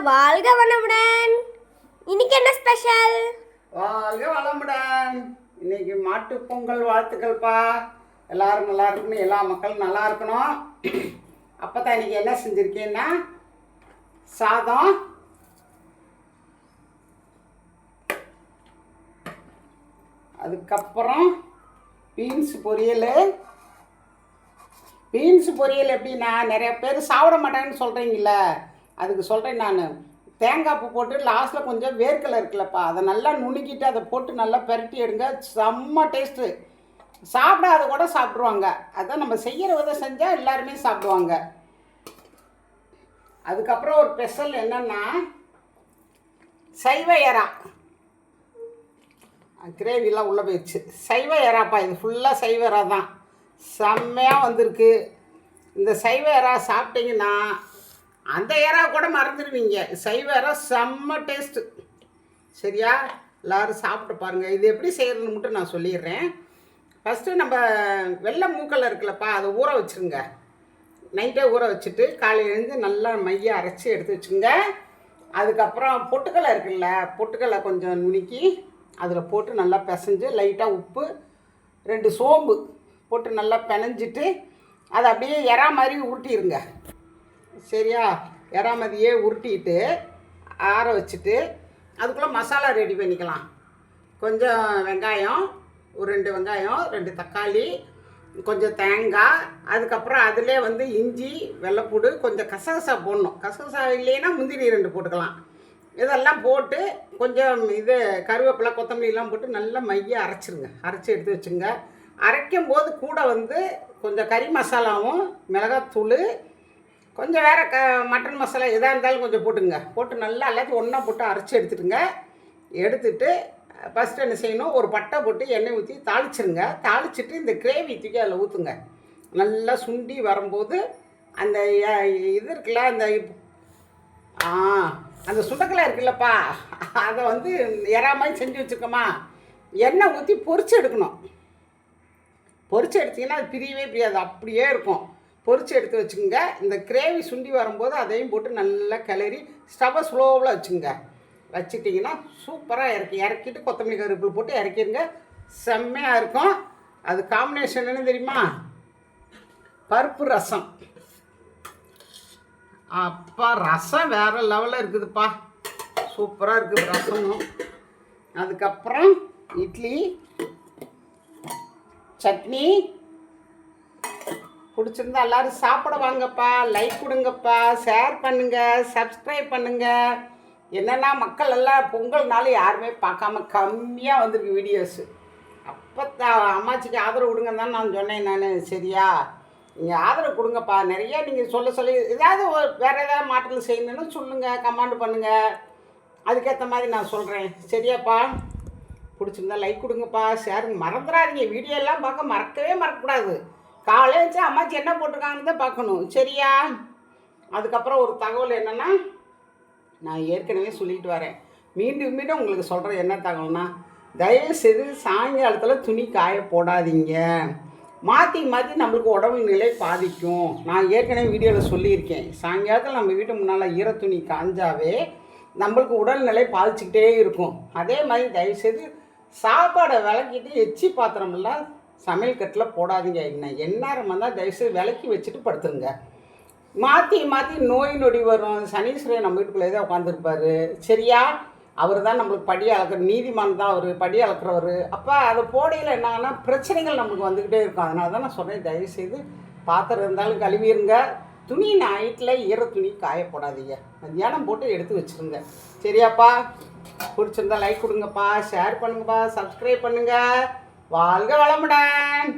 வாழ்க வளமுடன். இன்னைக்கு என்ன ஸ்பெஷல்? வாழ்க வளமுடன். இன்னைக்கு மாட்டு பொங்கல் வாழ்த்துக்கள்ப்பா. எல்லாரும் நல்லா இருக்கணும், எல்லா மக்களும் நல்லா இருக்கணும். அப்போ தான் இன்னைக்கு என்ன செஞ்சுருக்கேன்னா சாதம், அதுக்கப்புறம் பீன்ஸ் பொரியல். பீன்ஸ் பொரியல் எப்படின்னா நிறைய பேர் சாப்பிட மாட்டாங்கன்னு சொல்கிறீங்கள, அதுக்கு சொல்கிறேன் நான். தேங்காய் பூ போட்டு லாஸ்ட்டில் கொஞ்சம் வேர்க்கலை இருக்குல்லப்பா, அதை நல்லா நுணுக்கிட்டு அதை போட்டு நல்லா பெரட்டி எடுங்க, செம்ம டேஸ்ட்டு. சாப்பிடாத கூட சாப்பிட்ருவாங்க. அதான் நம்ம செய்கிற விதம் செஞ்சால் எல்லாருமே சாப்பிடுவாங்க. அதுக்கப்புறம் ஒரு ஸ்பெஷல் என்னென்னா சைவ எறா. கிரேவிலாம் உள்ளே போயிடுச்சு. சைவ எறாப்பா, இது ஃபுல்லாக சைவ எறா தான். செம்மையாக வந்திருக்கு. இந்த சைவ எறா சாப்பிட்டீங்கன்னா அந்த எறா கூட மறந்துடுவீங்க. சைவ எறா செம்ம டேஸ்ட்டு. சரியா? எல்லோரும் சாப்பிட்டு பாருங்கள். இது எப்படி செய்கிறதுன்னு மட்டும் நான் சொல்லிடுறேன். ஃபஸ்ட்டு நம்ம வெள்ளை மூக்கல்ல இருக்குல்லப்பா, அதை ஊற வச்சுருங்க. நைட்டே ஊற வச்சுட்டு காலையில் எழுந்து நல்லா மைய அரைச்சி எடுத்து வச்சுங்க. அதுக்கப்புறம் பொட்டுக்கடலை இருக்குல்ல, பொட்டுக்கடலை கொஞ்சம் நுணுக்கி அதில் போட்டு நல்லா பிசைஞ்சு லைட்டாக உப்பு 2 சோம்பு போட்டு நல்லா பிணைஞ்சிட்டு அதை அப்படியே எறா மாதிரி உருட்டிடுங்க. சரியா? எறா மாதிரியே உருட்டிட்டு ஆற வச்சுட்டு அதுக்குள்ளே மசாலா ரெடி பண்ணிக்கலாம். கொஞ்சம் வெங்காயம், ஒரு 2 வெங்காயம், 2 தக்காளி, கொஞ்சம் தேங்காய், அதுக்கப்புறம் அதிலே இஞ்சி, வெள்ளைப்பூடு, கொஞ்சம் கசகசா போடணும். கசகசா இல்லைன்னா முந்திரி 2 போட்டுக்கலாம். இதெல்லாம் போட்டு கொஞ்சம் இது கருவேப்பிலை, கொத்தமல்லிலாம் போட்டு நல்லா மைய அரைச்சிருங்க. அரைச்சி எடுத்து வச்சுங்க. அரைக்கும் போது கூட கொஞ்சம் கறி மசாலாவும், மிளகாத்தூள், கொஞ்சம் வேறு மட்டன் மசாலா எதாக இருந்தாலும் கொஞ்சம் போட்டுங்க. போட்டு நல்லா எல்லாத்தையும் ஒன்றா போட்டு அரைச்சி எடுத்துட்டுங்க. எடுத்துட்டு ஃபஸ்ட்டு என்ன செய்யணும், ஒரு பட்டை போட்டு எண்ணெய் ஊற்றி தாளிச்சிருங்க. தாளிச்சிட்டு இந்த கிரேவி தூக்கி அதில் ஊற்றுங்க. நல்லா சுண்டி வரும்போது அந்த இது இருக்குல்ல, அந்த சுண்டக்கலை இருக்குல்லப்பா, அதை எறா மாதிரி செஞ்சு வச்சுருக்கோமா, எண்ணெய் ஊற்றி பொரிச்சு எடுக்கணும். பொரிச்சு எடுத்திங்கன்னா அது பிரியவே பிரியாது, அப்படியே இருக்கும். பொரிச்சு எடுத்து வச்சுக்கோங்க. இந்த கிரேவி சுண்டி வரும்போது அதையும் போட்டு நல்லா கிளறி ஸ்டவ்வை ஸ்லோவில் வச்சுங்க. வச்சுட்டிங்கன்னா சூப்பராக இறக்கிட்டு கொத்தமல்லி கருவேப்பிலை போட்டு இறக்கிடுங்க. செம்மையாக இருக்கும். அது காம்பினேஷன் என்ன தெரியுமா? பருப்பு ரசம். அப்பா ரசம் வேறு லெவலில் இருக்குதுப்பா. சூப்பராக இருக்குது ரசமும். அதுக்கப்புறம் இட்லி, சட்னி. பிடிச்சிருந்தா எல்லோரும் சாப்பிட வாங்கப்பா. லைக் கொடுங்கப்பா, ஷேர் பண்ணுங்கள், சப்ஸ்கிரைப் பண்ணுங்கள். என்னென்னா மக்கள் எல்லாம் பொங்கல்னால யாருமே பார்க்காம கம்மியாக வந்திருக்கு வீடியோஸு. அப்போ அம்மாச்சிக்கு ஆதரவு கொடுங்க தான் நான் சொன்னேன் நான். சரியா? நீங்கள் ஆதரவு கொடுங்கப்பா. நிறையா நீங்கள் சொல்லி ஏதாவது வேறு ஏதாவது மாற்றங்கள் செய்யணுன்னு சொல்லுங்கள், கமெண்ட் பண்ணுங்கள். அதுக்கேற்ற மாதிரி நான் சொல்கிறேன். சரியாப்பா? பிடிச்சிருந்தா லைக் கொடுங்கப்பா, ஷேர் மறந்துடாதீங்க. வீடியோலாம் மறக்கக்கூடாது. காலையில் வச்சு அம்மாச்சி என்ன போட்டிருக்காங்கன்னு தான் பார்க்கணும். சரியா? அதுக்கப்புறம் ஒரு தகவல் என்னென்னா, நான் ஏற்கனவே சொல்லிட்டு வரேன், மீண்டும் உங்களுக்கு சொல்கிறேன். என்ன தகவல்னா, தயவுசெய்து சாயங்காலத்தில் துணி காய போடாதீங்க. மாற்றி நம்மளுக்கு உடம்பு நிலை பாதிக்கும். நான் ஏற்கனவே வீடியோவில் சொல்லியிருக்கேன். சாயங்காலத்தில் நம்ம வீட்டு முன்னால் ஈரத்துணி காஞ்சாவே நம்மளுக்கு உடல்நிலை பாதிச்சுக்கிட்டே இருக்கும். அதே மாதிரி தயவுசெய்து சாப்பாடை விளக்கிட்டு எச்சி பாத்திரமெல்லாம் சமையல் கட்டில் போடாதீங்க. எந்நேரம் வந்தால் தயவுசெய்து விளக்கி வச்சுட்டு படுத்துங்க. மாற்றி நோய் நொடி வரும். சனீஸ்வரன் நம்ம வீட்டுக்குள்ளே தான் உட்காந்துருப்பார். சரியா? அவர் தான் நம்மளுக்கு படி அளக்கிற நீதிமான் தான், அவர் படி அளக்கிறவர். அப்போ அதை போடையில் என்னாங்கன்னா பிரச்சனைகள் நம்மளுக்கு வந்துக்கிட்டே இருக்கும். அதனால தான் நான் சொல்கிறேன், தயவுசெய்து பாத்திரம் இருந்தாலும் கழுவிடுங்க. துணி நைட்டில் ஈர துணி காய போடாதீங்க. மத்தியானம் போட்டு எடுத்து வச்சுருங்க. சரியாப்பா? பிடிச்சிருந்தா லைக் கொடுங்கப்பா, ஷேர் பண்ணுங்கப்பா, சப்ஸ்கிரைப் பண்ணுங்கள். வாழ்க வளமுடன்.